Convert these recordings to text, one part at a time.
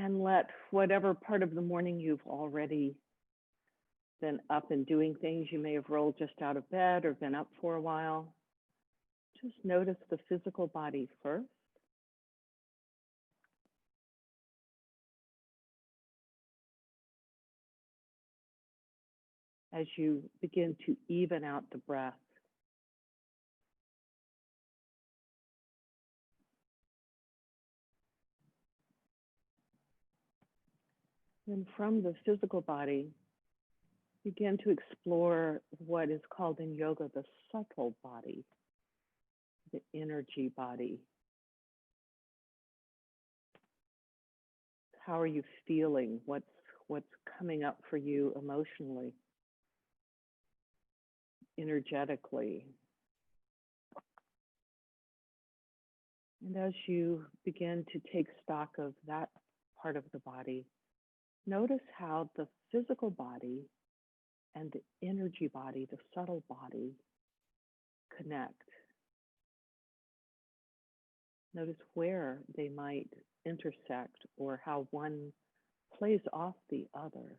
And let whatever part of the morning you've already been up and doing things, you may have rolled just out of bed or been up for a while. Just notice the physical body first. As you begin to even out the breath. Then from the physical body, begin to explore what is called in yoga the subtle body, the energy body. How are you feeling? What's coming up for you emotionally, energetically? And as you begin to take stock of that part of the body, notice how the physical body and the energy body, the subtle body, connect. Notice where they might intersect or how one plays off the other.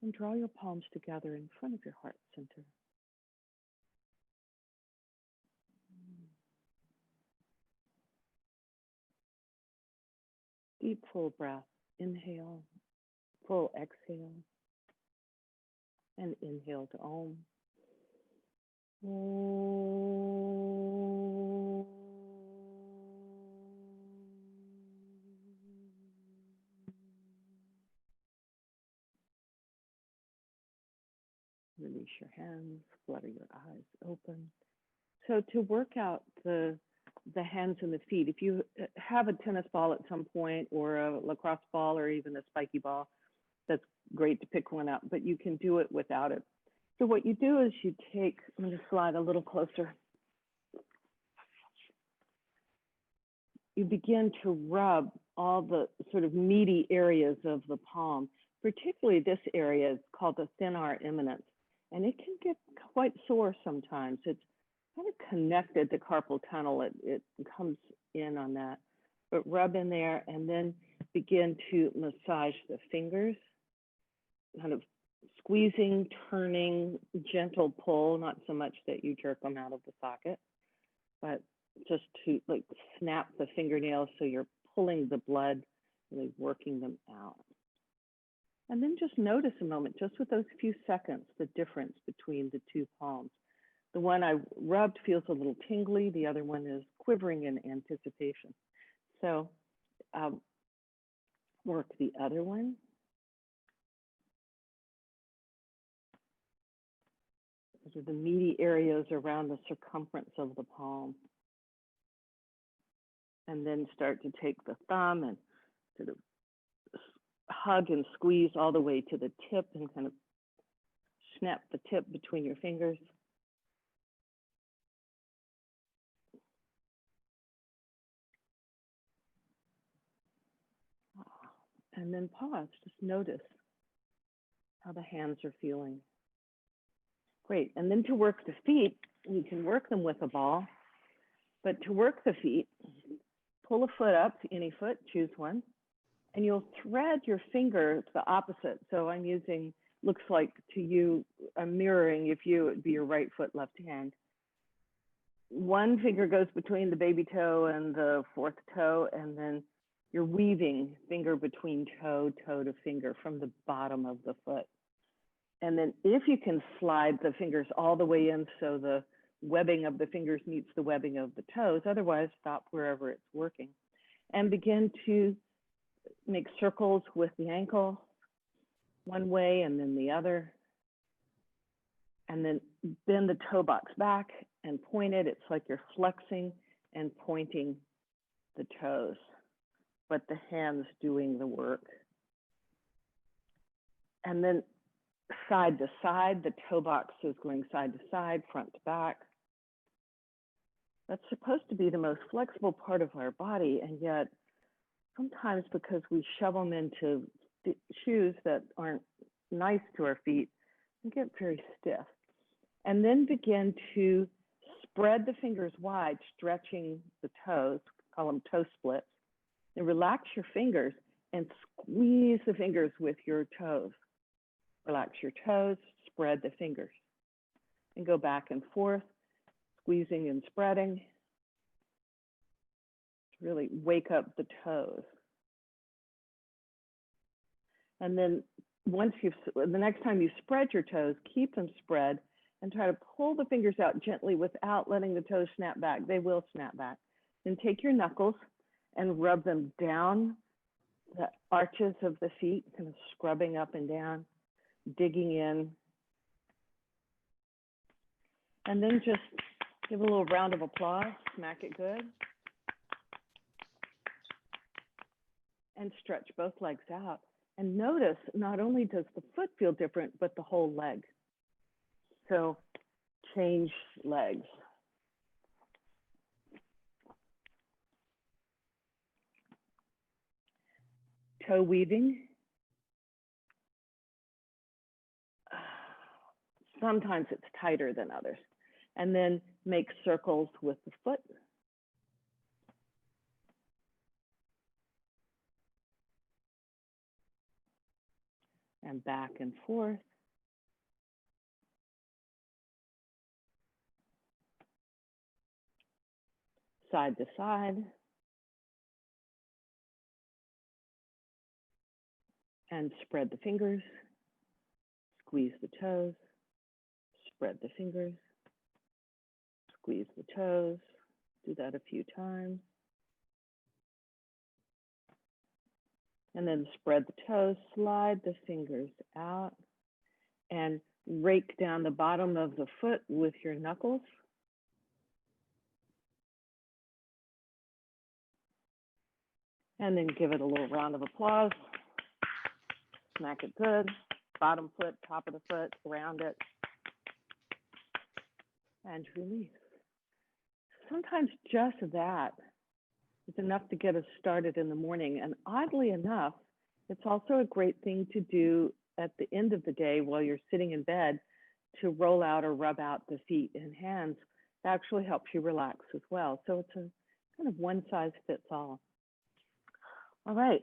And draw your palms together in front of your heart center. Deep, full breath. Inhale, full exhale, and inhale to Om. Release your hands, flutter your eyes open. So to work out the hands and the feet, if you have a tennis ball at some point or a lacrosse ball or even a spiky ball, that's great to pick one up, but you can do it without it. So what you do is you take, I'm going to slide a little closer. You begin to rub all the sort of meaty areas of the palm, particularly this area is called the thenar eminence. And it can get quite sore sometimes. It's kind of connected to carpal tunnel. It comes in on that. But rub in there and then begin to massage the fingers, kind of squeezing, turning, gentle pull, not so much that you jerk them out of the socket, but just to like snap the fingernails so you're pulling the blood, really working them out. And then just notice a moment, just with those few seconds, the difference between the two palms. The one I rubbed feels a little tingly, the other one is quivering in anticipation. So work the other one. Those are the meaty areas around the circumference of the palm. And then start to take the thumb and sort of hug and squeeze all the way to the tip and kind of snap the tip between your fingers. And then pause, just notice how the hands are feeling. Great, and then to work the feet, you can work them with a ball, but to work the feet, pull a foot up, any foot, choose one, and you'll thread your finger to the opposite. So I'm using, looks like to you, I'm mirroring, if you, it would be your right foot, left hand. One finger goes between the baby toe and the fourth toe, and then you're weaving finger between toe, toe to finger from the bottom of the foot. And then if you can slide the fingers all the way in so the webbing of the fingers meets the webbing of the toes, otherwise stop wherever it's working. And begin to make circles with the ankle, one way and then the other. And then bend the toe box back and point it. It's like you're flexing and pointing the toes, but the hands doing the work. And then side to side, the toe box is going side to side, front to back. That's supposed to be the most flexible part of our body, and yet sometimes because we shove them into shoes that aren't nice to our feet, we get very stiff. And then begin to spread the fingers wide, stretching the toes, call them toe splits. And relax your fingers and squeeze the fingers with your toes. Relax your toes, spread the fingers. And go back and forth, squeezing and spreading. Really wake up the toes. And then the next time you spread your toes, keep them spread and try to pull the fingers out gently without letting the toes snap back. They will snap back. Then take your knuckles and rub them down the arches of the feet, kind of scrubbing up and down, digging in. And then just give a little round of applause, smack it good. And stretch both legs out. And notice not only does the foot feel different, but the whole leg. So change legs. Toe weaving. Sometimes it's tighter than others. And then make circles with the foot. And back and forth. Side to side. And spread the fingers. Squeeze the toes. Spread the fingers. Squeeze the toes. Do that a few times. And then spread the toes, slide the fingers out, and rake down the bottom of the foot with your knuckles. And then give it a little round of applause. Smack it good. Bottom foot, top of the foot, around it. And release. Sometimes just that is enough to get us started in the morning. And oddly enough, it's also a great thing to do at the end of the day while you're sitting in bed to roll out or rub out the feet and hands. It actually helps you relax as well. So it's a kind of one size fits all. All right,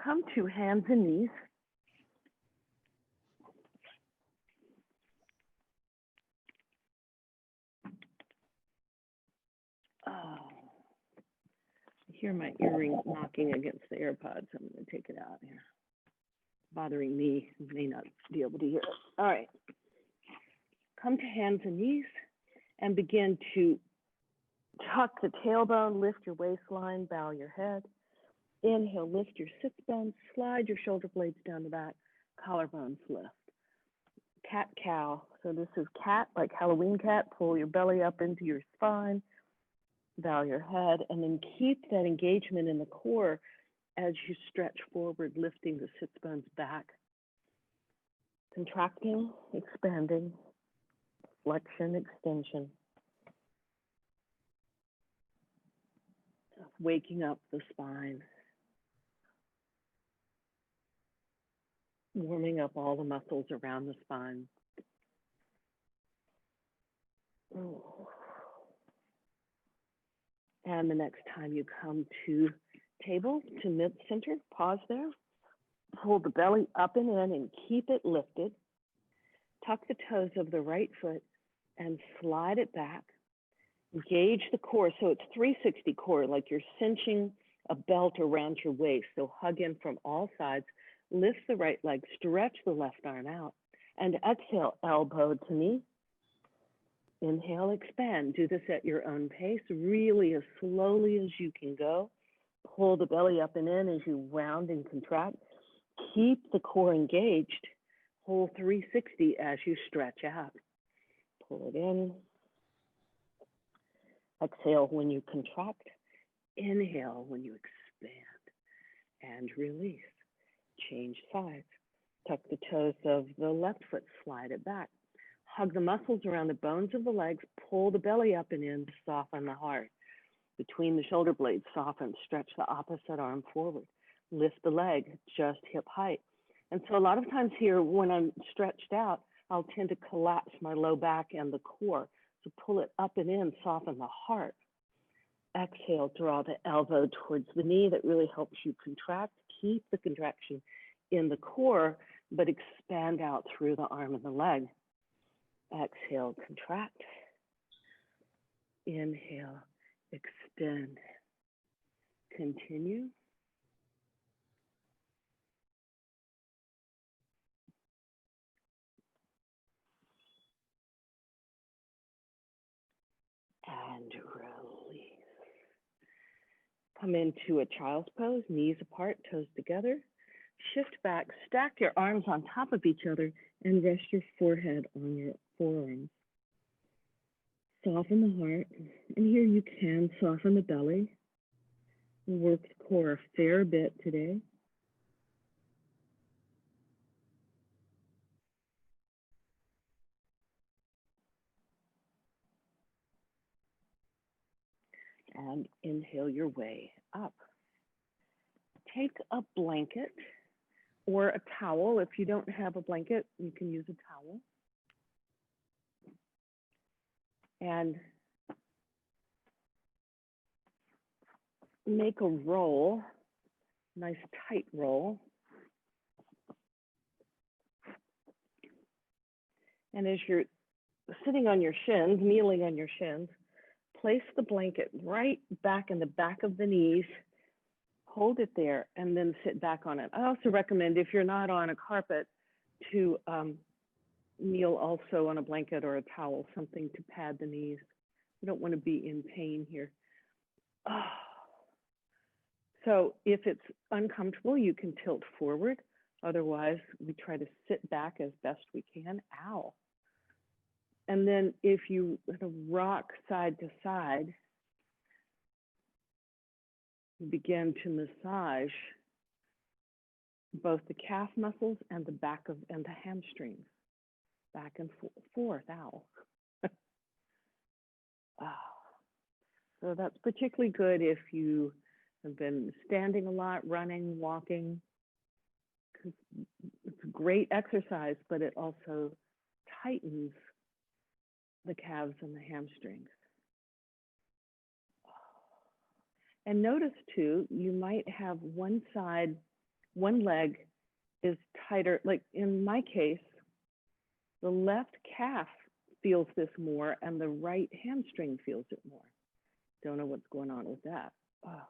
come to hands and knees. Oh. Hear my earring knocking against the AirPods. I'm going to take it out here. Bothering me, may not be able to hear it. All right. Come to hands and knees and begin to tuck the tailbone, lift your waistline, bow your head. Inhale, lift your sits bones, slide your shoulder blades down the back, collarbones lift. Cat cow. So this is cat, like Halloween cat. Pull your belly up into your spine. Bow your head, and then keep that engagement in the core as you stretch forward, lifting the sits bones back. Contracting, expanding, flexion, extension. Waking up the spine. Warming up all the muscles around the spine. Oh. And the next time you come to table, to mid-center, pause there. Pull the belly up and in and keep it lifted. Tuck the toes of the right foot and slide it back. Engage the core, so it's 360 core, like you're cinching a belt around your waist. So hug in from all sides. Lift the right leg, stretch the left arm out, and exhale, elbow to knee. Inhale, expand. Do this at your own pace, really as slowly as you can go. Pull the belly up and in as you round and contract. Keep the core engaged. Hold 360 as you stretch out. Pull it in. Exhale when you contract. Inhale when you expand. And release. Change sides. Tuck the toes of the left foot, slide it back. Hug the muscles around the bones of the legs, pull the belly up and in to soften the heart. Between the shoulder blades, soften, stretch the opposite arm forward. Lift the leg, just hip height. And so a lot of times here, when I'm stretched out, I'll tend to collapse my low back and the core. So pull it up and in, soften the heart. Exhale, draw the elbow towards the knee. That really helps you contract. Keep the contraction in the core, but expand out through the arm and the leg. Exhale, contract. Inhale, extend. Continue. And release. Come into a child's pose, knees apart, toes together. Shift back, stack your arms on top of each other, and rest your forehead on your forearms. Soften the heart, and here you can soften the belly. We'll work the core a fair bit today. And inhale your way up. Take a blanket or a towel. If you don't have a blanket, you can use a towel. And make a roll, nice tight roll. And as you're sitting on your shins, kneeling on your shins, place the blanket right back in the back of the knees, hold it there, and then sit back on it. I also recommend, if you're not on a carpet, to kneel also on a blanket or a towel, something to pad the knees. You don't want to be in pain here. Oh. So if it's uncomfortable, you can tilt forward. Otherwise, we try to sit back as best we can. Ow. And then if you rock side to side, you begin to massage both the calf muscles and the back of and the hamstrings, back and forth. Ow. So that's particularly good if you have been standing a lot, running, walking. It's a great exercise, but it also tightens the calves and the hamstrings. And notice too, you might have one side, one leg is tighter. Like in my case, the left calf feels this more and the right hamstring feels it more. Don't know what's going on with that. Oh.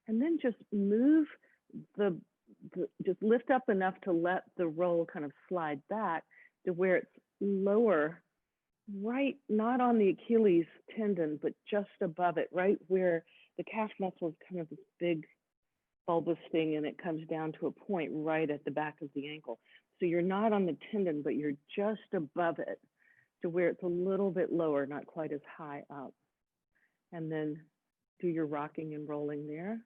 And then just move just lift up enough to let the roll kind of slide back to where it's lower, right, not on the Achilles tendon, but just above it, right where the calf muscle is kind of this big bulbous thing, and it comes down to a point right at the back of the ankle. So you're not on the tendon, but you're just above it to where it's a little bit lower, not quite as high up. And then do your rocking and rolling there.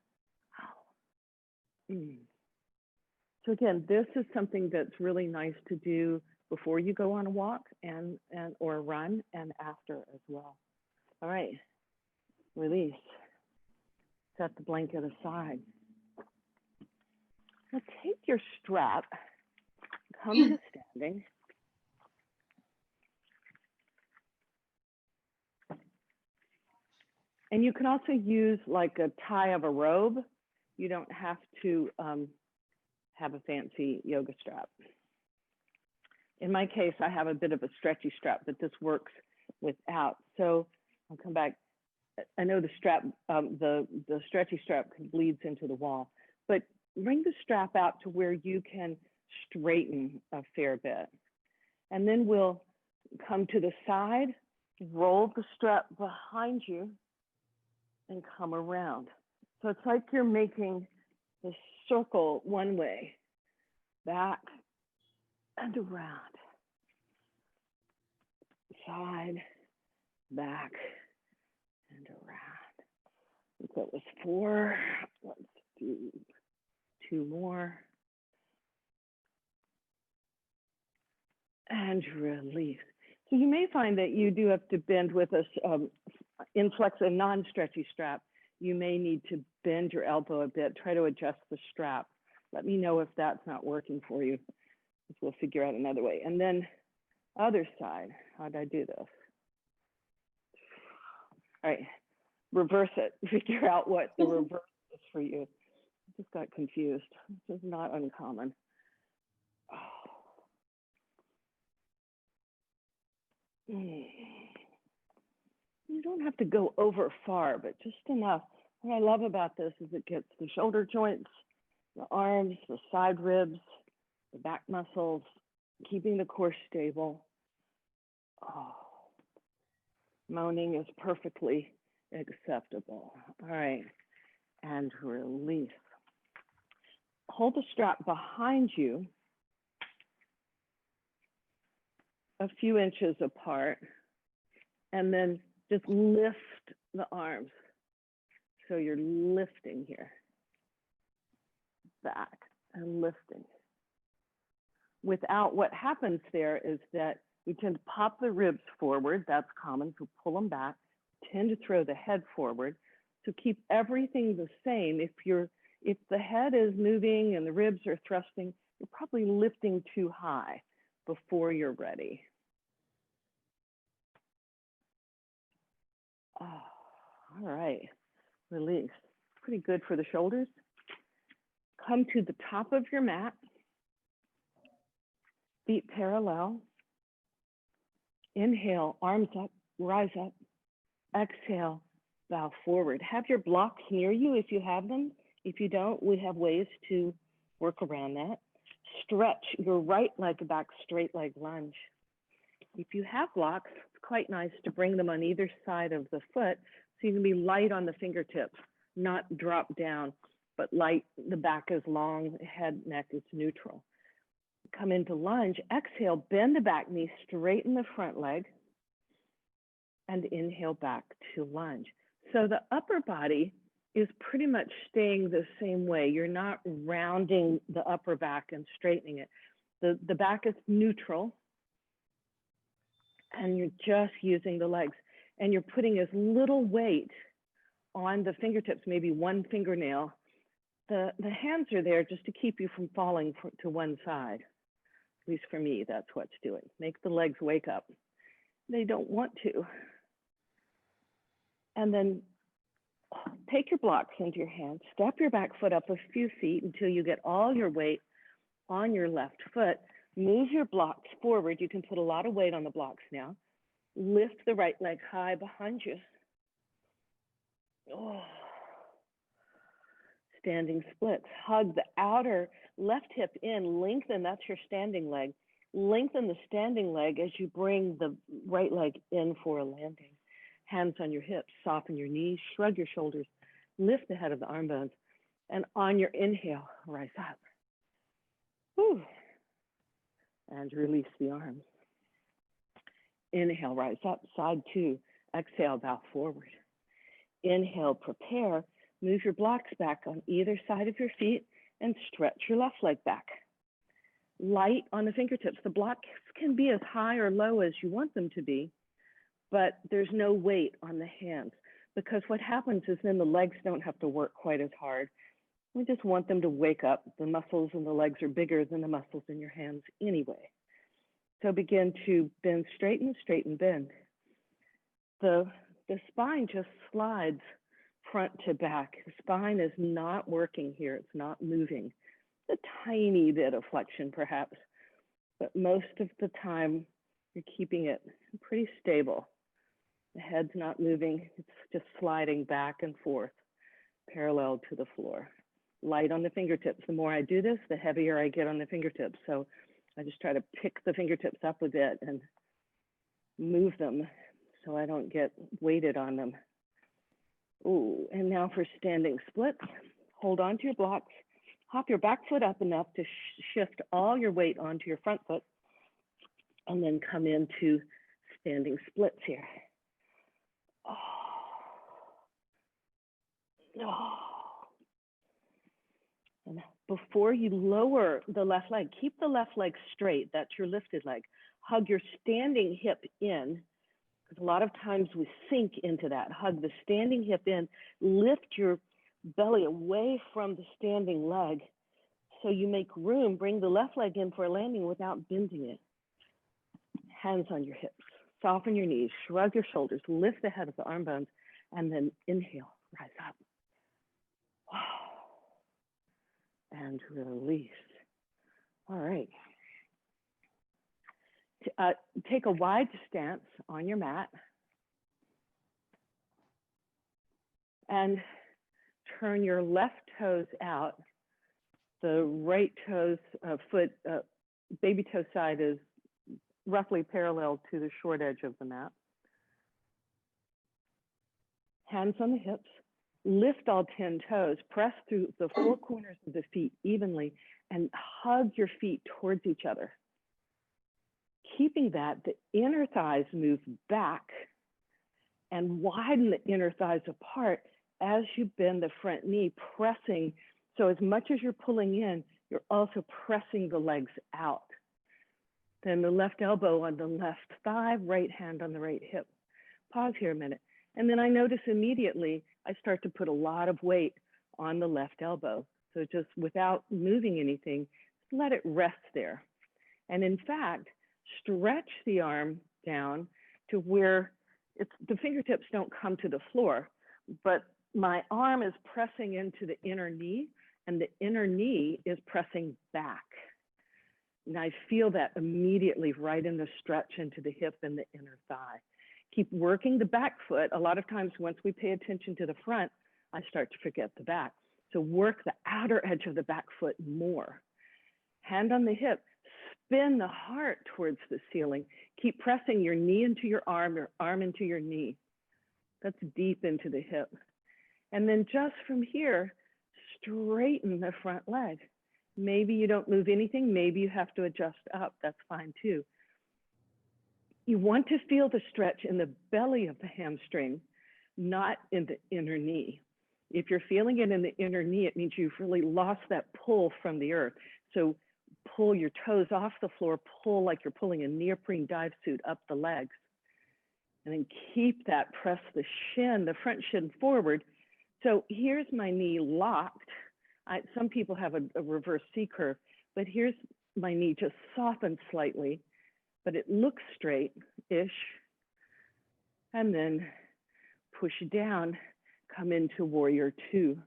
So again, this is something that's really nice to do before you go on a walk or a run, and after as well. All right, release. Set the blanket aside. Now take your strap, come to standing. And you can also use like a tie of a robe. You don't have to have a fancy yoga strap. In my case, I have a bit of a stretchy strap, but this works without. So I'll come back. I know the strap, the stretchy strap bleeds into the wall, but bring the strap out to where you can straighten a fair bit. And then we'll come to the side, roll the strap behind you, and come around. So it's like you're making the circle one way, back and around, side, back, and around. So it was 4, let's do 2 more. And release. So you may find that you do have to bend with a inflex, a non-stretchy strap. You may need to bend your elbow a bit, try to adjust the strap. Let me know if that's not working for you. We'll figure out another way. And then Other side. How did I do this? All right, reverse it. Figure out what the reverse is for you. I just got confused. This is not uncommon. You don't have to go over far, but just enough. What I love about this is it gets the shoulder joints, the arms, the side ribs, the back muscles, keeping the core stable. Oh, moaning is perfectly acceptable. All right, and release. Hold the strap behind you a few inches apart, and then just lift the arms. So you're lifting here, back and lifting. Without, what happens there is that we tend to pop the ribs forward. That's common, so pull them back. Tend to throw the head forward. So keep everything the same. If the head is moving and the ribs are thrusting, you're probably lifting too high before you're ready. Oh, all right, release. Pretty good for the shoulders. Come to the top of your mat. Feet parallel. Inhale, arms up, rise up. Exhale, bow forward. Have your blocks near you if you have them. If you don't, we have ways to work around that. Stretch your right leg back, straight leg lunge. If you have blocks, it's quite nice to bring them on either side of the foot so you can be light on the fingertips, not drop down, but light. The back is long, head, neck is neutral. Come into lunge, exhale, bend the back knee, straighten the front leg, and inhale back to lunge. So the upper body is pretty much staying the same way. You're not rounding the upper back and straightening it. The back is neutral, and you're just using the legs, and you're putting as little weight on the fingertips, maybe one fingernail. The hands are there just to keep you from falling to one side. At least for me, that's what's doing. Make the legs wake up. They don't want to. And then take your blocks into your hands, step your back foot up a few feet until you get all your weight on your left foot. Move your blocks forward. You can put a lot of weight on the blocks now. Lift the right leg high behind you. Oh. Standing splits. Hug the outer left hip in, lengthen, that's your standing leg. Lengthen the standing leg as you bring the right leg in for a landing. Hands on your hips, soften your knees, shrug your shoulders, lift the head of the arm bones, and on your inhale, rise up. Whew. And release the arms. Inhale, rise up, side two. Exhale, bow forward. Inhale, prepare. Move your blocks back on either side of your feet and stretch your left leg back. Light on the fingertips. The blocks can be as high or low as you want them to be, but there's no weight on the hands, because what happens is then the legs don't have to work quite as hard. We just want them to wake up. The muscles in the legs are bigger than the muscles in your hands anyway. So begin to bend, straighten, bend. The spine just slides front to back. The spine is not working here. It's not moving. A tiny bit of flexion perhaps, but most of the time you're keeping it pretty stable. The head's not moving. It's just sliding back and forth, parallel to the floor. Light on the fingertips. The more I do this, the heavier I get on the fingertips. So I just try to pick the fingertips up a bit and move them so I don't get weighted on them. Ooh, and now for standing splits. Hold on to your blocks. Hop your back foot up enough to shift all your weight onto your front foot, and then come into standing splits here. Oh. Oh. And before you lower the left leg, keep the left leg straight. That's your lifted leg. Hug your standing hip in, because a lot of times we sink into that. Hug the standing hip in, lift your belly away from the standing leg so you make room. Bring the left leg in for a landing without bending it. Hands on your hips, soften your knees, shrug your shoulders, lift the head of the arm bones, and then inhale, rise up. And release. All right. Take a wide stance on your mat and turn your left toes out. The right toes, baby toe side is roughly parallel to the short edge of the mat. Hands on the hips. Lift all 10 toes, press through the four corners of the feet evenly, and hug your feet towards each other. Keeping that, the inner thighs move back and widen the inner thighs apart as you bend the front knee, pressing. So as much as you're pulling in, you're also pressing the legs out. Then the left elbow on the left thigh, right hand on the right hip. Pause here a minute. And then I notice immediately I start to put a lot of weight on the left elbow. So just without moving anything, just let it rest there. And in fact, stretch the arm down to where the fingertips don't come to the floor, but my arm is pressing into the inner knee and the inner knee is pressing back. And I feel that immediately right in the stretch into the hip and the inner thigh. Keep working the back foot. A lot of times once we pay attention to the front, I start to forget the back. So work the outer edge of the back foot more. Hand on the hip, spin the heart towards the ceiling. Keep pressing your knee into your arm into your knee. That's deep into the hip. And then just from here, straighten the front leg. Maybe you don't move anything. Maybe you have to adjust up. That's fine too. You want to feel the stretch in the belly of the hamstring, not in the inner knee. If you're feeling it in the inner knee, it means you've really lost that pull from the earth. So pull your toes off the floor, pull like you're pulling a neoprene dive suit up the legs. And then keep that, press the shin, the front shin forward. So here's my knee locked. Some people have a reverse C curve, but here's my knee just softened slightly, but it looks straight-ish. And then push down, come into warrior two.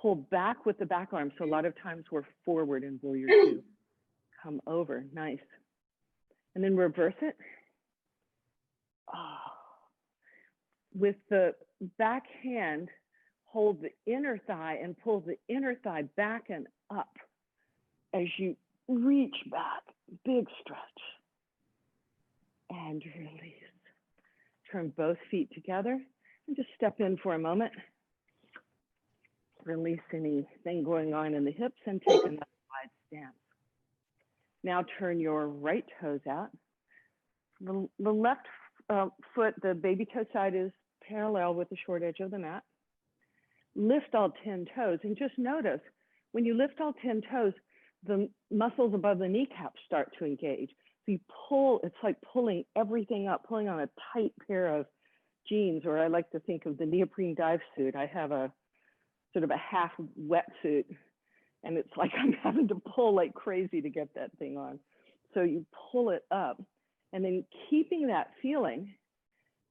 Pull back with the back arm. So a lot of times we're forward in warrior two. Come over, nice. And then reverse it. Oh. With the back hand, hold the inner thigh and pull the inner thigh back and up as you reach back, big stretch. And release. Turn both feet together and just step in for a moment. Release anything going on in the hips and take another wide stance. Now turn your right toes out. The left foot, the baby toe side is parallel with the short edge of the mat. Lift all 10 toes and just notice when you lift all 10 toes, the muscles above the kneecaps start to engage. So you pull, it's like pulling everything up, pulling on a tight pair of jeans, or I like to think of the neoprene dive suit. I have a sort of a half wetsuit, and it's like I'm having to pull like crazy to get that thing on. So you pull it up, and then keeping that feeling,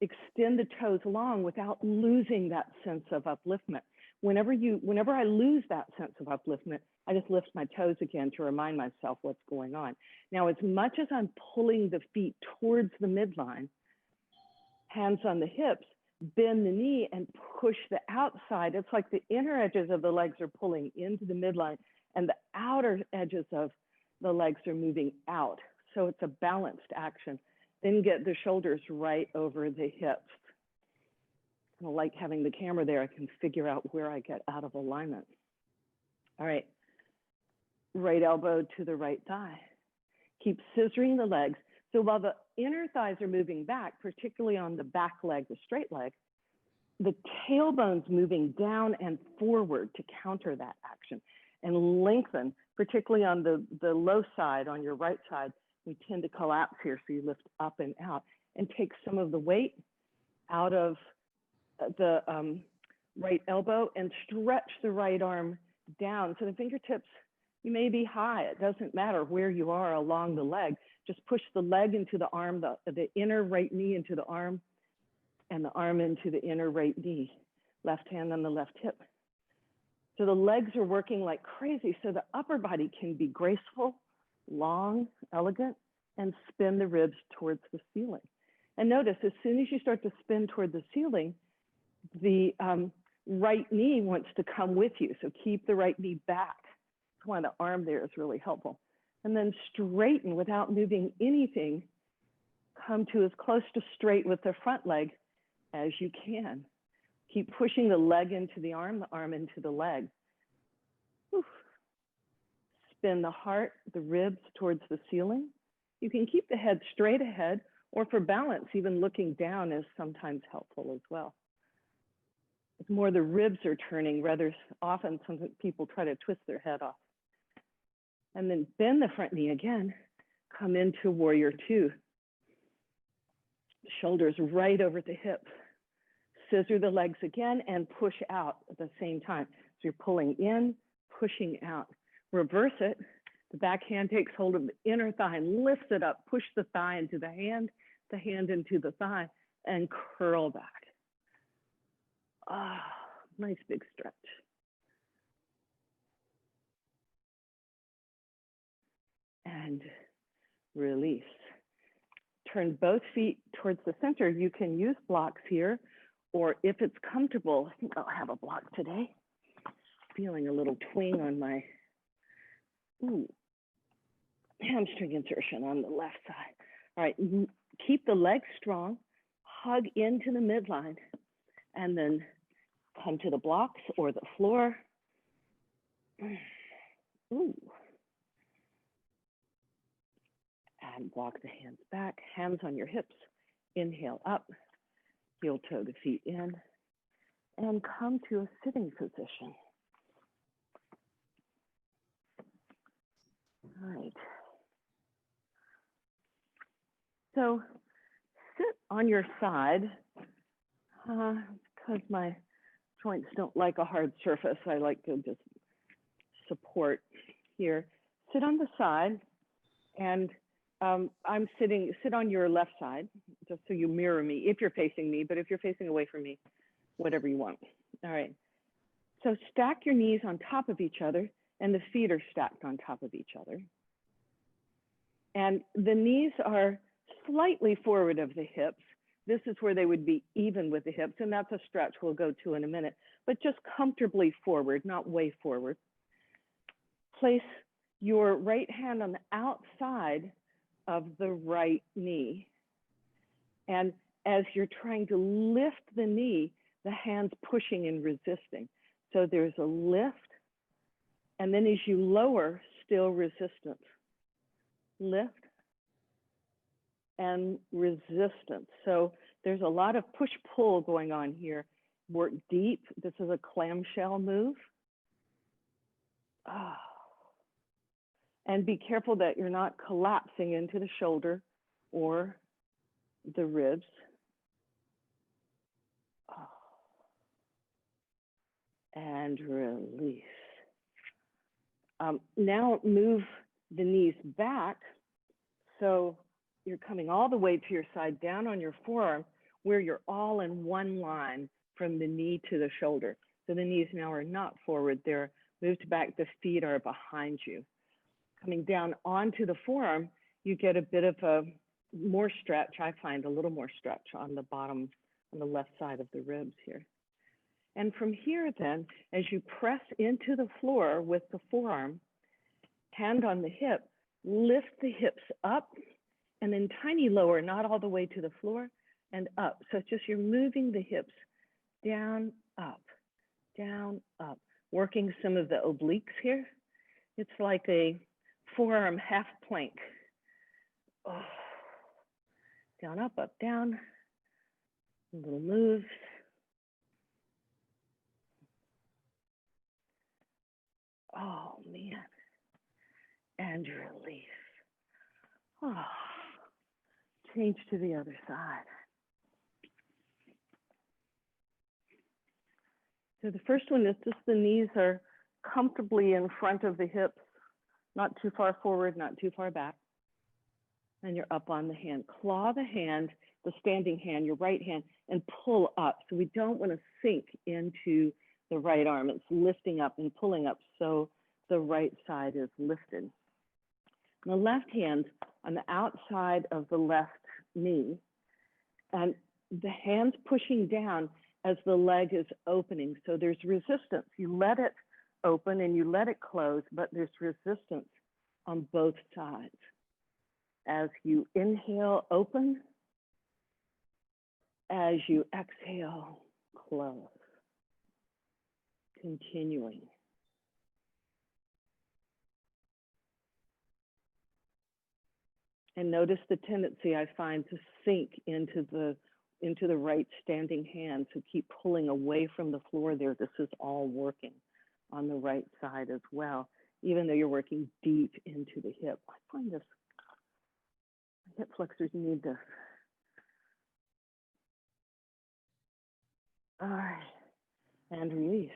extend the toes long without losing that sense of upliftment. Whenever I lose that sense of upliftment, I just lift my toes again to remind myself what's going on. Now, as much as I'm pulling the feet towards the midline, hands on the hips, bend the knee and push the outside. It's like the inner edges of the legs are pulling into the midline and the outer edges of the legs are moving out. So it's a balanced action. Then get the shoulders right over the hips. I like having the camera there. I can figure out where I get out of alignment. All right. Right elbow to the right thigh. Keep scissoring the legs. So while the inner thighs are moving back, particularly on the back leg, the straight leg, the tailbone's moving down and forward to counter that action and lengthen, particularly on the low side, on your right side. We tend to collapse here, so you lift up and out and take some of the weight out of the right elbow and stretch the right arm down. So the fingertips, you may be high. It doesn't matter where you are along the leg. Just push the leg into the arm, the inner right knee into the arm, and the arm into the inner right knee, left hand on the left hip. So the legs are working like crazy, so the upper body can be graceful, long, elegant, and spin the ribs towards the ceiling. And notice, as soon as you start to spin toward the ceiling, the right knee wants to come with you. So keep the right knee back. That's why the arm there is really helpful. And then straighten without moving anything. Come to as close to straight with the front leg as you can. Keep pushing the leg into the arm into the leg. Whew. Spin the heart, the ribs towards the ceiling. You can keep the head straight ahead, or for balance, even looking down is sometimes helpful as well. It's more the ribs are turning, rather often some people try to twist their head off. And then bend the front knee again, come into warrior two. Shoulders right over the hip. Scissor the legs again and push out at the same time. So you're pulling in, pushing out. Reverse it. The back hand takes hold of the inner thigh and lifts it up. Push the thigh into the hand into the thigh, and curl back. Ah, nice big stretch. And release. Turn both feet towards the center. You can use blocks here, or if it's comfortable, I think I'll have a block today. Feeling a little twing on my hamstring insertion on the left side. All right, keep the legs strong, hug into the midline, and then come to the blocks or the floor. Ooh. And walk the hands back, hands on your hips. Inhale up, heel toe the feet in, and come to a sitting position. All right. So sit on your side, because my joints don't like a hard surface. I like to just support here. Sit on the side, and sit on your left side, just so you mirror me, if you're facing me, but if you're facing away from me, whatever you want. All right. So stack your knees on top of each other, and the feet are stacked on top of each other. And the knees are slightly forward of the hips. This is where they would be even with the hips, and that's a stretch we'll go to in a minute, but just comfortably forward, not way forward. Place your right hand on the outside of the right knee. And as you're trying to lift the knee, the hand's pushing and resisting. So there's a lift, and then as you lower, still resistance. Lift and resistance. So there's a lot of push-pull going on here. Work deep. This is a clamshell move. And be careful that you're not collapsing into the shoulder or the ribs. And release. Now move the knees back. So you're coming all the way to your side, down on your forearm, where you're all in one line from the knee to the shoulder. So the knees now are not forward, they're moved back, the feet are behind you. Coming down onto the forearm, you get a bit of a more stretch. I find a little more stretch on the bottom, on the left side of the ribs here. And from here then, as you press into the floor with the forearm, hand on the hip, lift the hips up and then tiny lower, not all the way to the floor, and up. So it's just you're moving the hips down, up, working some of the obliques here. It's like a forearm half plank. Oh. Down, up, down. Little moves. Oh, man. And release. Oh. Change to the other side. So the first one is just the knees are comfortably in front of the hips, not too far forward, not too far back. And you're up on the hand. Claw the hand, the standing hand, your right hand, and pull up. So we don't want to sink into the right arm. It's lifting up and pulling up so the right side is lifted. And the left hand on the outside of the left knee, and the hand's pushing down as the leg is opening. So there's resistance. You let it open and you let it close, but there's resistance on both sides. As you inhale, open. As you exhale, close. Continuing. And notice the tendency I find to sink into the right standing hand. So keep pulling away from the floor there. This is all working on the right side as well, even though you're working deep into the hip. I find this, hip flexors need this. All right, and release.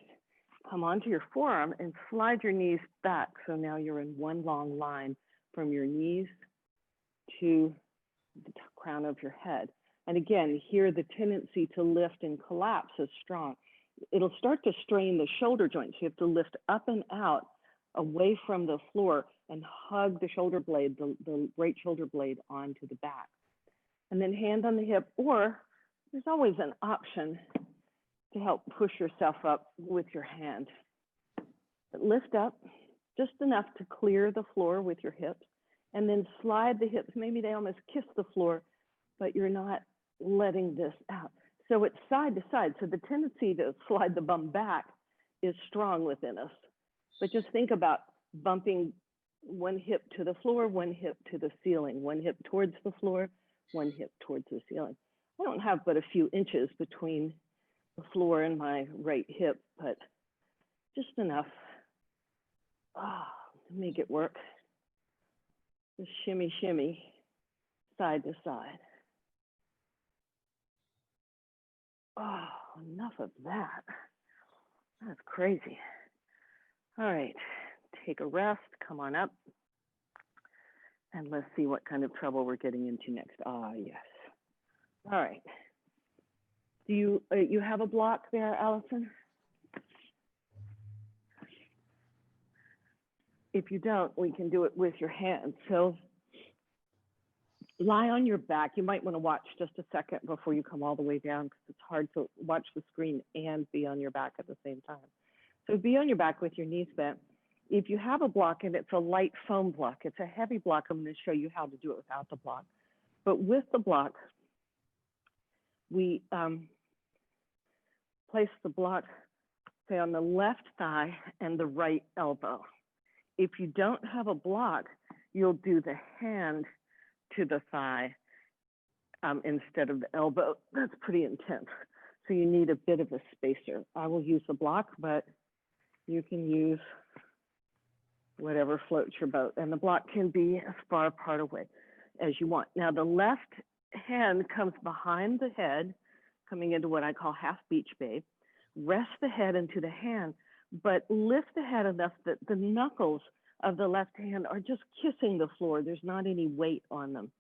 Come onto your forearm and slide your knees back. So now you're in one long line from your knees to the crown of your head. And again, here the tendency to lift and collapse is strong. It'll start to strain the shoulder joints. You have to lift up and out away from the floor and hug the shoulder blade, the right shoulder blade onto the back. And then hand on the hip, or there's always an option to help push yourself up with your hand. But lift up just enough to clear the floor with your hips, and then slide the hips. Maybe they almost kiss the floor, but you're not letting this out. So it's side to side. So the tendency to slide the bum back is strong within us. But just think about bumping one hip to the floor, one hip to the ceiling, one hip towards the floor, one hip towards the ceiling. I don't have but a few inches between the floor and my right hip, but just enough to make it work. Just shimmy, shimmy, side to side. Oh, enough of that. That's crazy. All right, take a rest, come on up, and let's see what kind of trouble we're getting into next. Ah, yes. All right. Do you have a block there, Allison? If you don't, we can do it with your hands. So lie on your back. You might want to watch just a second before you come all the way down, because it's hard to watch the screen and be on your back at the same time. So be on your back with your knees bent. If you have a block and it's a light foam block, it's a heavy block, I'm going to show you how to do it without the block. But with the block, we place the block, say, on the left thigh and the right elbow. If you don't have a block, you'll do the hand to the thigh instead of the elbow. That's pretty intense. So you need a bit of a spacer. I will use the block, but you can use whatever floats your boat. And the block can be as far apart away as you want. Now the left hand comes behind the head, coming into what I call half beach babe. Rest the head into the hand, but lift the head enough that the knuckles of the left hand are just kissing the floor. There's not any weight on them.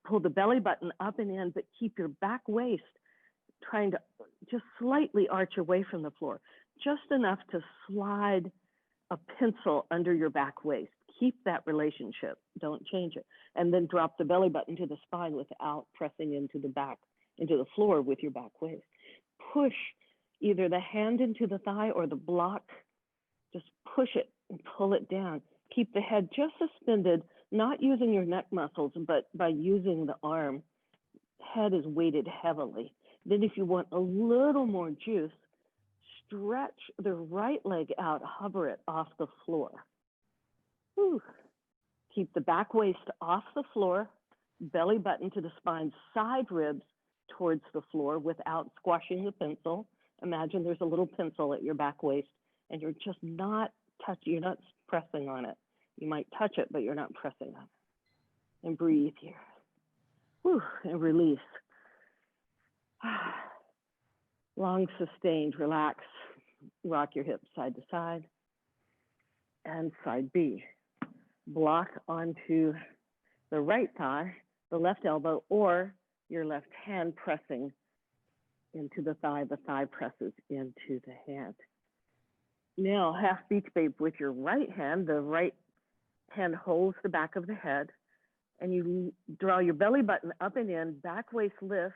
Pull the belly button up and in, but keep your back waist trying to just slightly arch away from the floor, just enough to slide a pencil under your back waist. Keep that relationship, don't change it. And then drop the belly button to the spine without pressing into the back, into the floor with your back waist. Push either the hand into the thigh or the block, just push it and pull it down. Keep the head just suspended, not using your neck muscles, but by using the arm. Head is weighted heavily. Then if you want a little more juice, stretch the right leg out, hover it off the floor. Whew. Keep the back waist off the floor, belly button to the spine, side ribs towards the floor without squashing the pencil. Imagine there's a little pencil at your back waist and you're just not touching, you're not pressing on it. You might touch it, but you're not pressing on it. And breathe here. Whew, and release. Long sustained, relax. Rock your hips side to side. And side B. Block onto the right thigh, the left elbow, or your left hand pressing into the thigh presses into the hand. Now, half beach babe with your right hand. The right hand holds the back of the head, and you draw your belly button up and in, back waist lifts,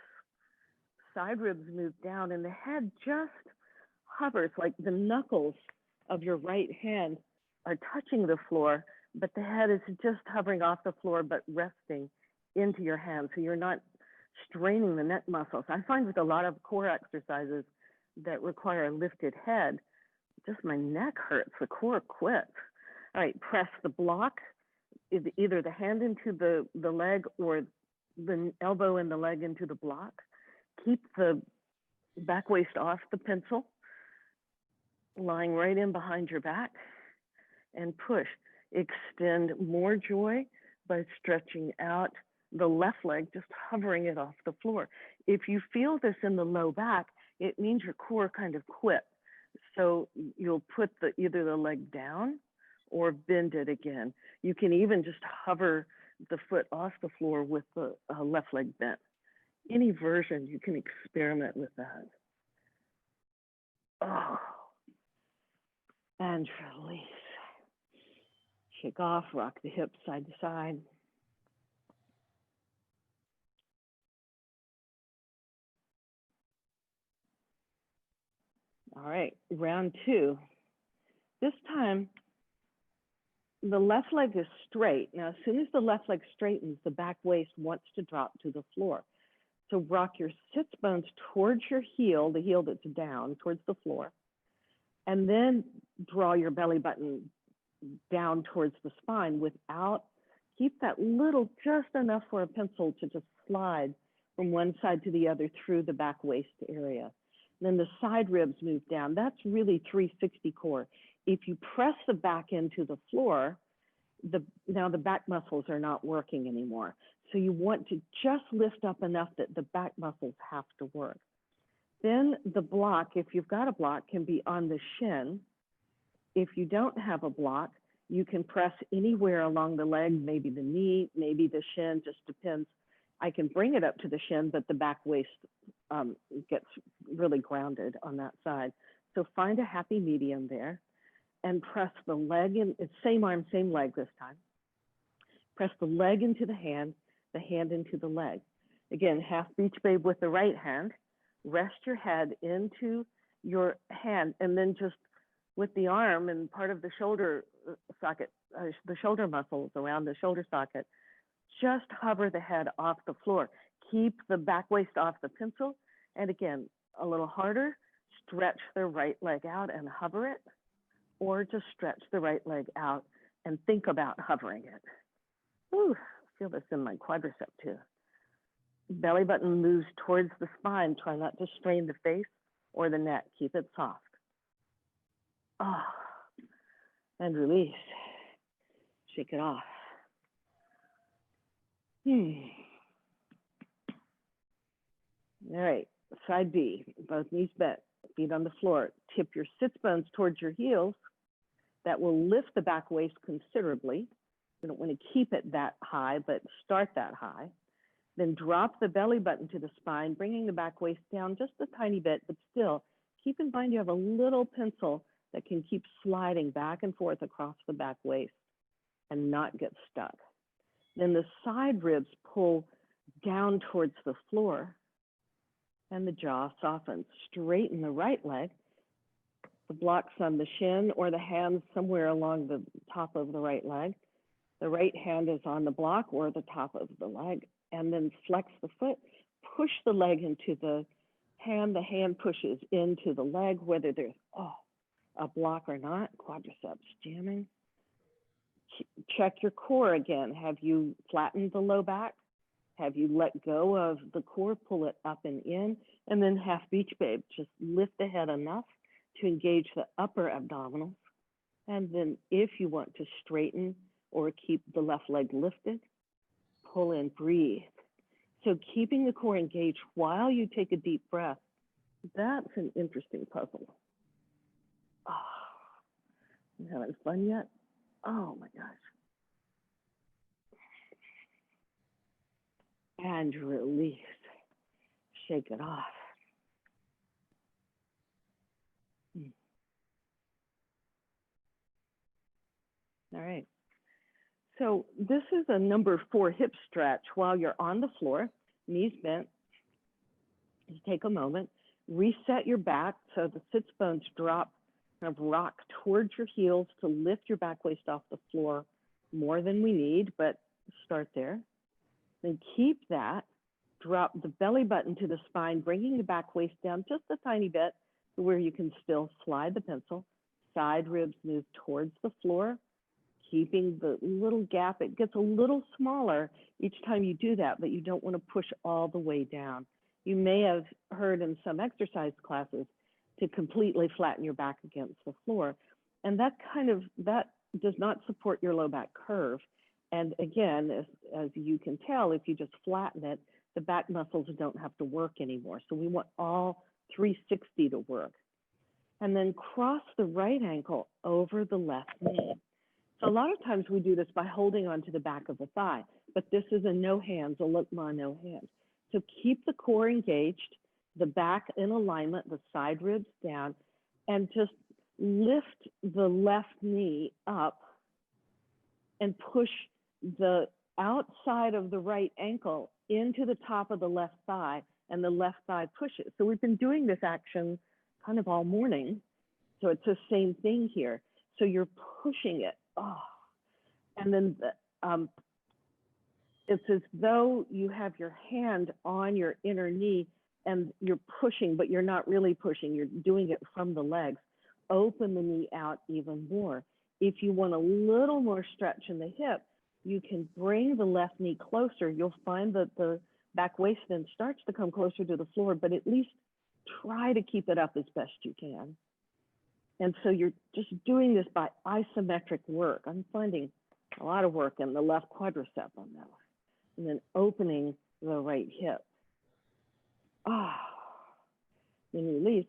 side ribs move down, and the head just hovers, like the knuckles of your right hand are touching the floor, but the head is just hovering off the floor, but resting into your hand. So you're not straining the neck muscles. I find with a lot of core exercises that require a lifted head, just my neck hurts, the core quits. All right, press the block, either the hand into the leg or the elbow and the leg into the block. Keep the back waist off the pencil, lying right in behind your back, and push. Extend more joy by stretching out the left leg, just hovering it off the floor. If you feel this in the low back, it means your core kind of quit. So you'll put either the leg down or bend it again. You can even just hover the foot off the floor with the left leg bent. Any version, you can experiment with that. Oh, and release. Shake off, rock the hips side to side. All right, round two. This time, the left leg is straight. Now, as soon as the left leg straightens, the back waist wants to drop to the floor. So rock your sits bones towards your heel, the heel that's down towards the floor, and then draw your belly button down towards the spine without, keep that little, just enough for a pencil to just slide from one side to the other through the back waist area. And then the side ribs move down. That's really 360 core. If you press the back into the floor, now the back muscles are not working anymore. So you want to just lift up enough that the back muscles have to work. Then the block, if you've got a block, can be on the shin. If you don't have a block, you can press anywhere along the leg, maybe the knee, maybe the shin, just depends. I can bring it up to the shin, but the back waist gets really grounded on that side. So find a happy medium there and press the leg in, it's same arm, same leg this time. Press the leg into the hand into the leg. Again, half beach babe with the right hand. Rest your head into your hand, and then just with the arm and part of the shoulder socket, the shoulder muscles around the shoulder socket, just hover the head off the floor. Keep the back waist off the pencil. And again, a little harder, stretch the right leg out and hover it, or just stretch the right leg out and think about hovering it. Ooh, feel this in my quadricep too. Belly button moves towards the spine. Try not to strain the face or the neck. Keep it soft. Ah, and release. Shake it off. All right, side B, both knees bent, feet on the floor. Tip your sits bones towards your heels. That will lift the back waist considerably. You don't want to keep it that high, but start that high. Then drop the belly button to the spine, bringing the back waist down just a tiny bit, but still keep in mind you have a little pencil that can keep sliding back and forth across the back waist and not get stuck. Then the side ribs pull down towards the floor and the jaw softens. Straighten the right leg. The block's on the shin or the hands somewhere along the top of the right leg. The right hand is on the block or the top of the leg, and then flex the foot, push the leg into the hand pushes into the leg, whether there's a block or not, quadriceps jamming. Check your core again. Have you flattened the low back? Have you let go of the core, pull it up and in, and then half beach babe. Just lift the head enough to engage the upper abdominals. And then if you want to straighten or keep the left leg lifted, pull in, breathe. So keeping the core engaged while you take a deep breath, that's an interesting puzzle. Oh, you having fun yet? Oh my gosh. And release. Shake it off. All right. So this is a number 4 hip stretch while you're on the floor, knees bent. You take a moment, reset your back so the sits bones drop, kind of rock towards your heels to lift your back waist off the floor more than we need, but start there. Then keep that, drop the belly button to the spine, bringing the back waist down just a tiny bit to where you can still slide the pencil. Side ribs move towards the floor, keeping the little gap. It gets a little smaller each time you do that, but you don't want to push all the way down. You may have heard in some exercise classes to completely flatten your back against the floor. And that does not support your low back curve. And again, as you can tell, if you just flatten it, the back muscles don't have to work anymore. So we want all 360 to work. And then cross the right ankle over the left knee. So a lot of times we do this by holding onto the back of the thigh, but this is a no hands, a Lokma no hands. So keep the core engaged, the back in alignment, the side ribs down, and just lift the left knee up and push the outside of the right ankle into the top of the left thigh, and the left thigh pushes. So we've been doing this action kind of all morning. So it's the same thing here. So you're pushing it. Oh. And then it's as though you have your hand on your inner knee and you're pushing, but you're not really pushing. You're doing it from the legs. Open the knee out even more. If you want a little more stretch in the hip, you can bring the left knee closer. You'll find that the back waist then starts to come closer to the floor, but at least try to keep it up as best you can. And so you're just doing this by isometric work. I'm finding a lot of work in the left quadricep on that one. And then opening the right hip. Then release.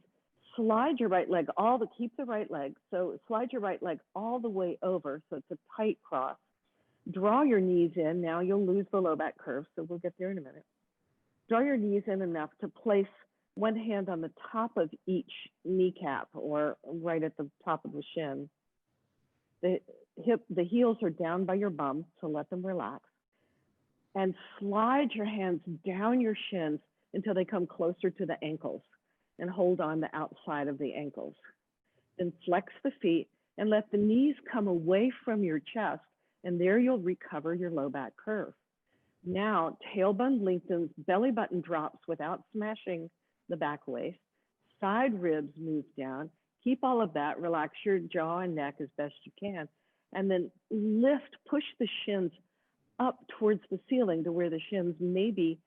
Slide your right leg keep the right leg. So slide your right leg all the way over. So it's a tight cross. Draw your knees in. Now you'll lose the low back curve. So we'll get there in a minute. Draw your knees in enough to place one hand on the top of each kneecap or right at the top of the shin. The heels are down by your bum, so let them relax. And slide your hands down your shins until they come closer to the ankles and hold on the outside of the ankles. Then flex the feet and let the knees come away from your chest, and there you'll recover your low back curve. Now, tailbone lengthens, belly button drops without smashing the back waist. Side ribs move down. Keep all of that. Relax your jaw and neck as best you can. And then push the shins up towards the ceiling to where the shins maybe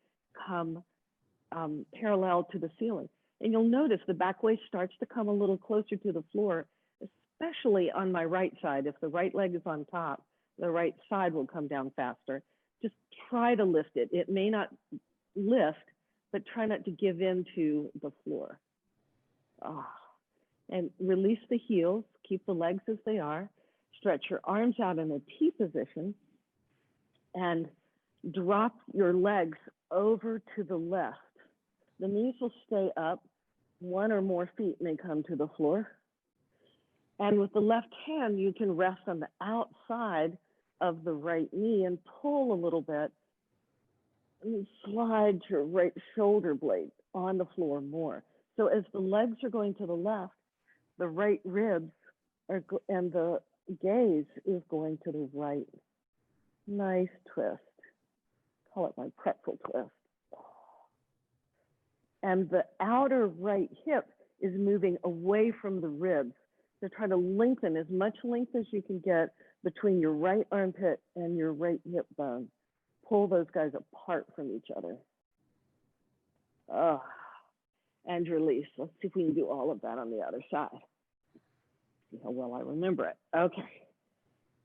come parallel to the ceiling. And you'll notice the back waist starts to come a little closer to the floor, especially on my right side. If the right leg is on top, the right side will come down faster. Just try to lift it. It may not lift, but try not to give in to the floor. And release the heels, keep the legs as they are, stretch your arms out in a T position, and drop your legs over to the left. The knees will stay up, one or more feet may come to the floor. And with the left hand, you can rest on the outside of the right knee and pull a little bit and slide your right shoulder blade on the floor more. So as the legs are going to the left, the right ribs and the gaze is going to the right. Nice twist. Call it my pretzel twist. And the outer right hip is moving away from the ribs. So try to lengthen as much length as you can get between your right armpit and your right hip bone. Pull those guys apart from each other. And release. Let's see if we can do all of that on the other side. See how well I remember it. Okay.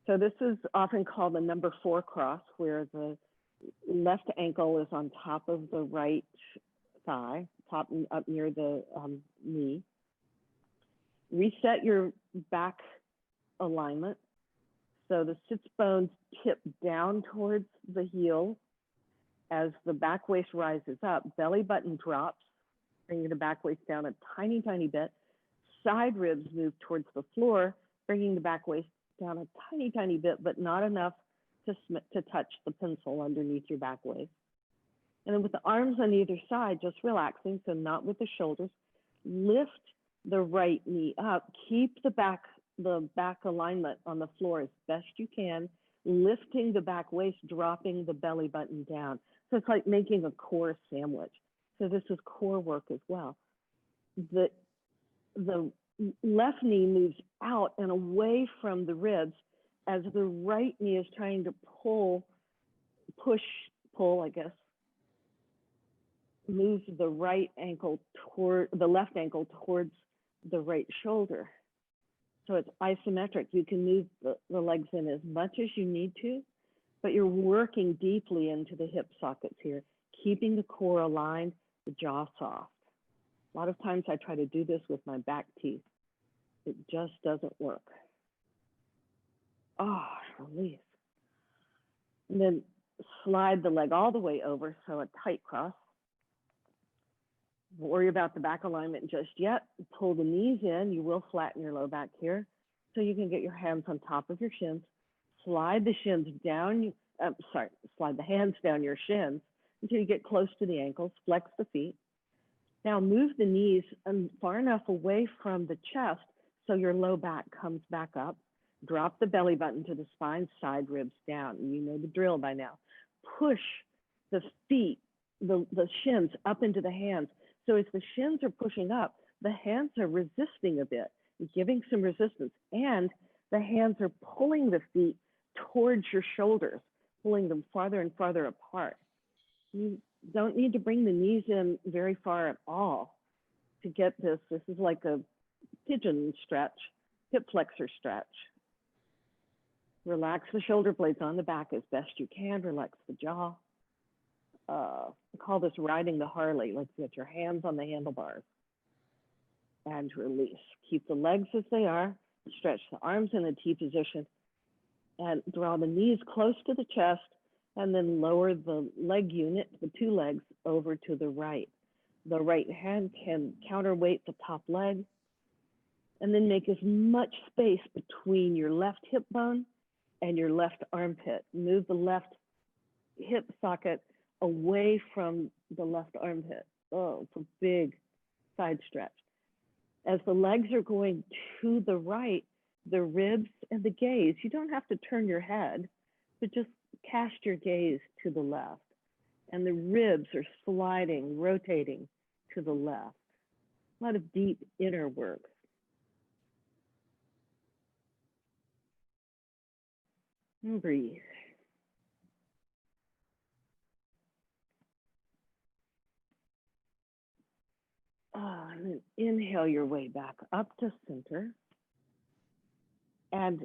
So this is often called the number 4 cross, where the left ankle is on top of the right thigh, up near the knee. Reset your back alignment. So the sits bones tip down towards the heel, As the back waist rises up, belly button drops, bringing the back waist down a tiny, tiny bit. Side ribs move towards the floor, bringing the back waist down a tiny, tiny bit, but not enough to touch the pencil underneath your back waist. And then with the arms on either side, just relaxing, so not with the shoulders, lift the right knee up, keep the back alignment on the floor as best you can, lifting the back waist, dropping the belly button down. So it's like making a core sandwich. So this is core work as well. The left knee moves out and away from the ribs as the right knee is trying to pull, I guess, moves the right ankle toward the left ankle towards the right shoulder. So it's isometric. You can move the legs in as much as you need to, but you're working deeply into the hip sockets here, keeping the core aligned, the jaw soft. A lot of times I try to do this with my back teeth. It just doesn't work. Oh, release. And then slide the leg all the way over, so a tight cross. Don't worry about the back alignment just yet. Pull the knees in. You will flatten your low back here, so you can get your hands on top of your shins. Slide the shins down, slide the hands down your shins until you get close to the ankles. Flex the feet. Now move the knees far enough away from the chest so your low back comes back up. Drop the belly button to the spine, side ribs down. You know the drill by now. Push the feet, the shins up into the hands. So as the shins are pushing up, the hands are resisting a bit, giving some resistance. And the hands are pulling the feet towards your shoulders, pulling them farther and farther apart. You don't need to bring the knees in very far at all to get this. This is like a pigeon stretch, hip flexor stretch. Relax the shoulder blades on the back as best you can. Relax the jaw. I call this riding the Harley. Let's get your hands on the handlebars. And release. Keep the legs as they are. Stretch the arms in a T position. And draw the knees close to the chest. And then lower the leg unit, the two legs, over to the right. The right hand can counterweight the top leg. And then make as much space between your left hip bone and your left armpit. Move the left hip socket away from the left armpit. Oh, it's a big side stretch. As the legs are going to the right, the ribs and the gaze, you don't have to turn your head, but just cast your gaze to the left. And the ribs are sliding, rotating to the left. A lot of deep inner work. And breathe. And then inhale your way back up to center. And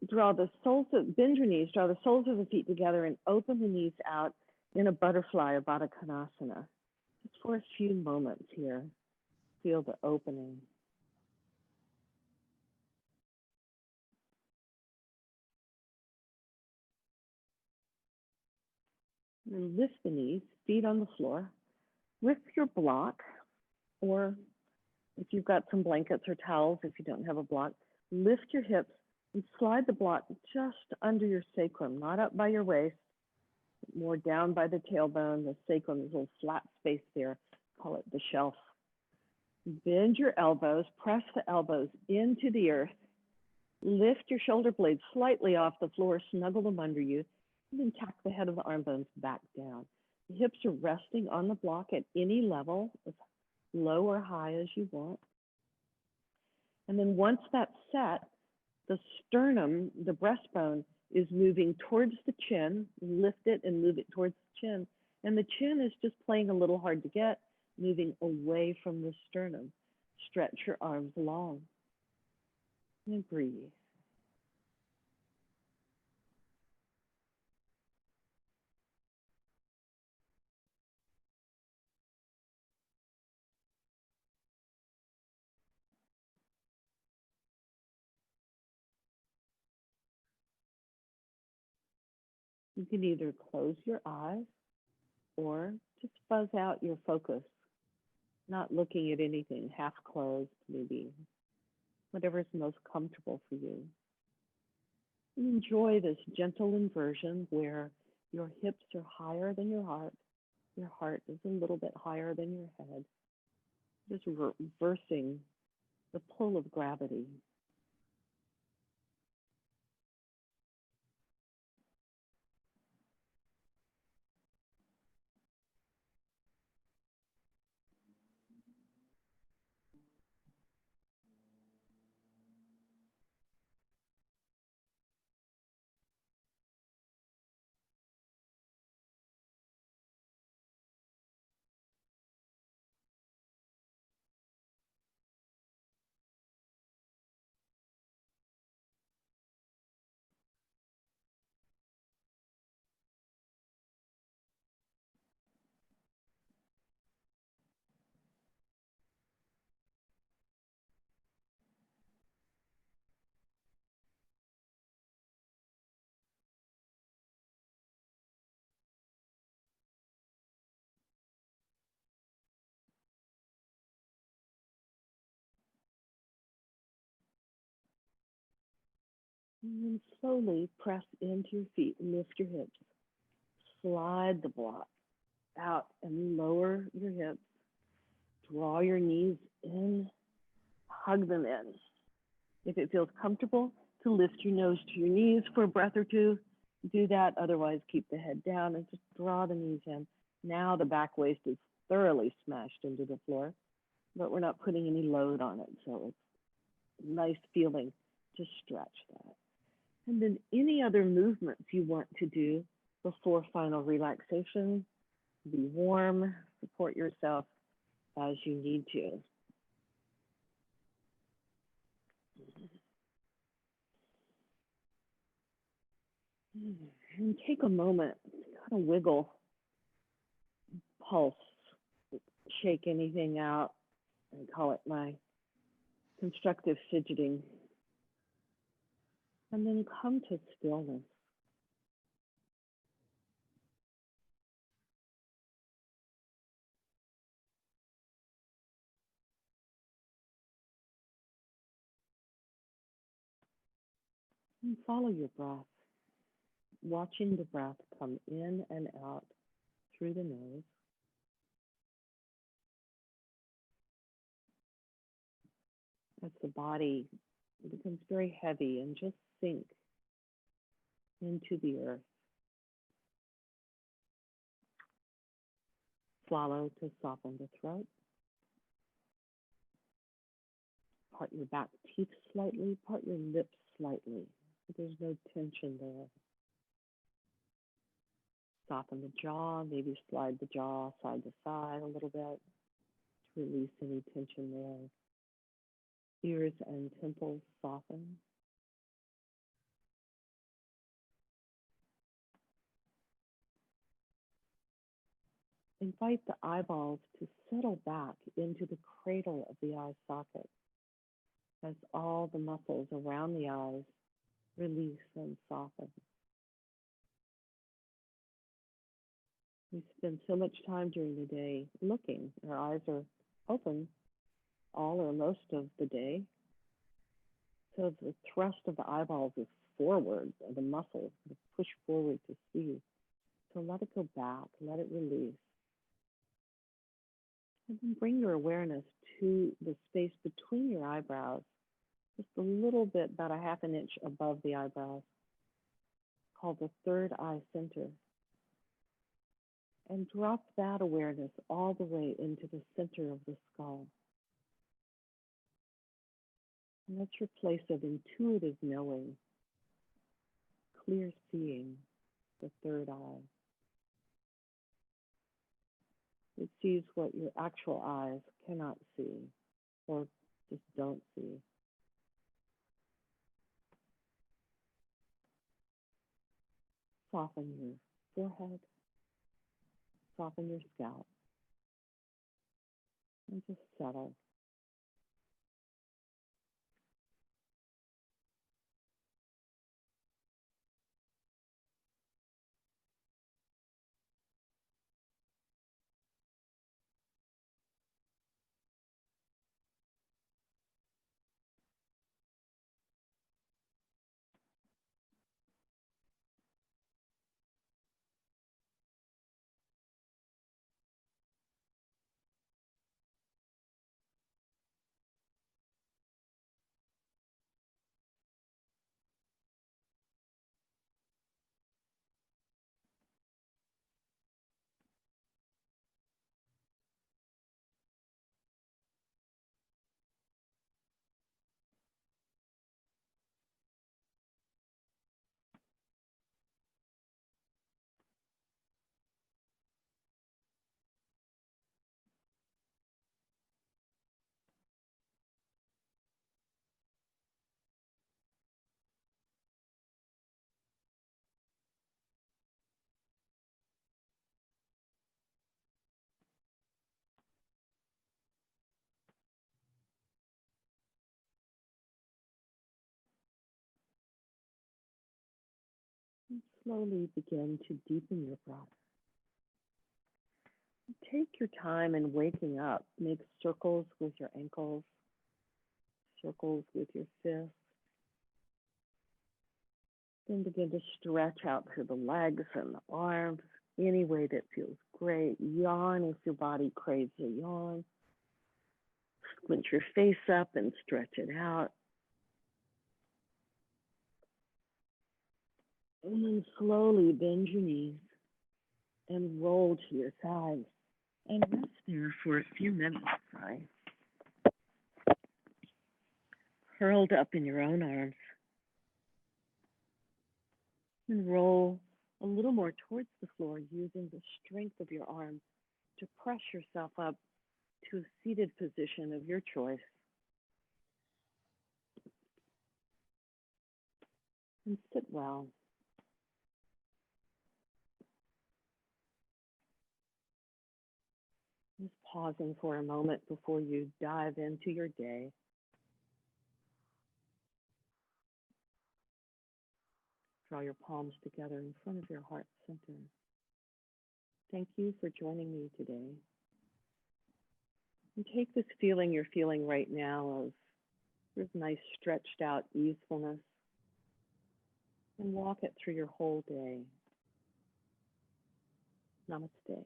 draw the soles of, bend your knees, draw the soles of the feet together and open the knees out in a butterfly or Baddha Konasana. Just for a few moments here. Feel the opening. And then lift the knees, feet on the floor. With your block, or if you've got some blankets or towels, if you don't have a block, lift your hips and slide the block just under your sacrum, not up by your waist, more down by the tailbone. The sacrum is a little flat space there. Call it the shelf. Bend your elbows, press the elbows into the earth. Lift your shoulder blades slightly off the floor, snuggle them under you, and then tuck the head of the arm bones back down. The hips are resting on the block at any level, as low or high as you want. And then once that's set, the sternum, the breastbone, is moving towards the chin. Lift it and move it towards the chin. And the chin is just playing a little hard to get, moving away from the sternum. Stretch your arms long. And breathe. You can either close your eyes or just fuzz out your focus, not looking at anything, half closed maybe, whatever's most comfortable for you. And enjoy this gentle inversion where your hips are higher than your heart is a little bit higher than your head, just reversing the pull of gravity. And then slowly press into your feet and lift your hips. Slide the block out and lower your hips. Draw your knees in, hug them in. If it feels comfortable to lift your nose to your knees for a breath or two, do that. Otherwise, keep the head down and just draw the knees in. Now the back waist is thoroughly smashed into the floor, but we're not putting any load on it. So it's a nice feeling to stretch that. And then any other movements you want to do before final relaxation, be warm, support yourself as you need to. And take a moment, kind of wiggle, pulse, shake anything out. I call it my constructive fidgeting. And then come to stillness. And follow your breath, watching the breath come in and out through the nose. As the body becomes very heavy and just sink into the earth. Swallow to soften the throat. Part your back teeth slightly, part your lips slightly. So there's no tension there. Soften the jaw, maybe slide the jaw side to side a little bit to release any tension there. Ears and temples soften. Invite the eyeballs to settle back into the cradle of the eye socket as all the muscles around the eyes release and soften. We spend so much time during the day looking. Our eyes are open all or most of the day. So the thrust of the eyeballs is forward, the muscles push forward to see. So let it go back, let it release. And then bring your awareness to the space between your eyebrows, just a little bit, about a half an inch above the eyebrows, called the third eye center. And drop that awareness all the way into the center of the skull. And that's your place of intuitive knowing, clear seeing, the third eye. It sees what your actual eyes cannot see or just don't see. Soften your forehead, soften your scalp, and just settle. slowly begin to deepen your breath. Take your time in waking up. Make circles with your ankles, circles with your fists. Then begin to stretch out through the legs and the arms, any way that feels great. Yawn if your body craves a yawn. Squint your face up and stretch it out. And then slowly bend your knees and roll to your sides and rest there for a few minutes, right? Curled up in your own arms. And roll a little more towards the floor using the strength of your arms to press yourself up to a seated position of your choice. And sit well. Just pausing for a moment before you dive into your day. Draw your palms together in front of your heart center. Thank you for joining me today. And take this feeling you're feeling right now of this nice stretched out easefulness and walk it through your whole day. Namaste.